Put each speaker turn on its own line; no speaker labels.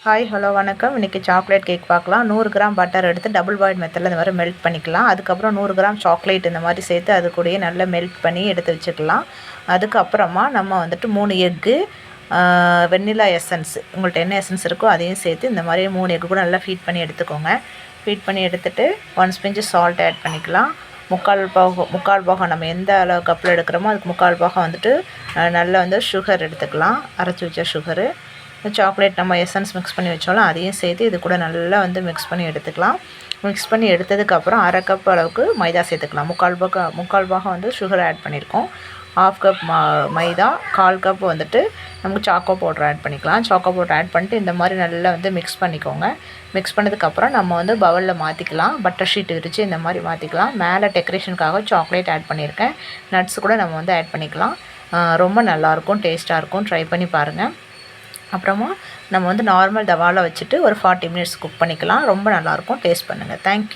Hi hello வணக்கம். இன்றைக்கி chocolate cake பார்க்கலாம். 100 கிராம் பட்டர் எடுத்து டபுள் பாயில் மெத்தடில் இந்த மாதிரி மெல்ட் பண்ணிக்கலாம். அதுக்கப்புறம் 100 கிராம் சாக்லேட் இந்த மாதிரி சேர்த்து அது கூடயே நல்லா மெல்ட் பண்ணி எடுத்து வச்சுக்கலாம். அதுக்கப்புறமா நம்ம வந்துட்டு 3 எக்கு, வெண்ணிலா எசன்ஸ், உங்கள்கிட்ட என்ன எசன்ஸ் இருக்கோ அதையும் சேர்த்து இந்த மாதிரி 3 எக்கு கூட நல்லா ஃபீட் பண்ணி எடுத்துக்கோங்க. ஃபீட் பண்ணி எடுத்துகிட்டு 1 ஸ்பிஞ்சு சால்ட் ஆட் பண்ணிக்கலாம். முக்கால் பாகம் நம்ம எந்த அளவு கப்பில் எடுக்கிறோமோ அதுக்கு முக்கால் பாகம் வந்துட்டு நல்லா வந்து சுகர் எடுத்துக்கலாம். அரைச்சி வச்ச சுகரு, சாக்லேட் நம்ம எசன்ஸ் மிக்ஸ் பண்ணி வச்சோம்ல அதையும் சேர்த்து இது கூட நல்லா வந்து மிக்ஸ் பண்ணி எடுத்துக்கலாம். மிக்ஸ் பண்ணி எடுத்ததுக்கப்புறம் அரை கப் அளவுக்கு மைதா சேர்த்துக்கலாம். முக்கால் பாகம் வந்து சுகர் ஆட் பண்ணியிருக்கோம். 1/2 கப் மைதா, 1/4 கப் வந்துட்டு நமக்கு சாக்கோ பவுடர் ஆட் பண்ணிக்கலாம். சாக்கோ பவுடர் ஆட் பண்ணிட்டு இந்த மாதிரி நல்லா வந்து மிக்ஸ் பண்ணிக்கோங்க. மிக்ஸ் பண்ணதுக்கப்புறம் நம்ம வந்து பவுலில் மாற்றிக்கலாம். பட்டர் ஷீட் விரித்து இந்த மாதிரி மாற்றிக்கலாம். மேலே டெக்கரேஷனுக்காக சாக்லேட் ஆட் பண்ணியிருக்கேன். நட்ஸ் கூட நம்ம வந்து ஆட் பண்ணிக்கலாம். ரொம்ப நல்லாயிருக்கும், டேஸ்ட்டாக இருக்கும். ட்ரை பண்ணி பாருங்கள். அப்புறமா நம்ம வந்து நார்மல் தவாவில் வச்சுட்டு ஒரு 40 மினிட்ஸ் குக் பண்ணிக்கலாம். ரொம்ப நல்லாயிருக்கும். டேஸ்ட் பண்ணுங்கள். தேங்க்யூ.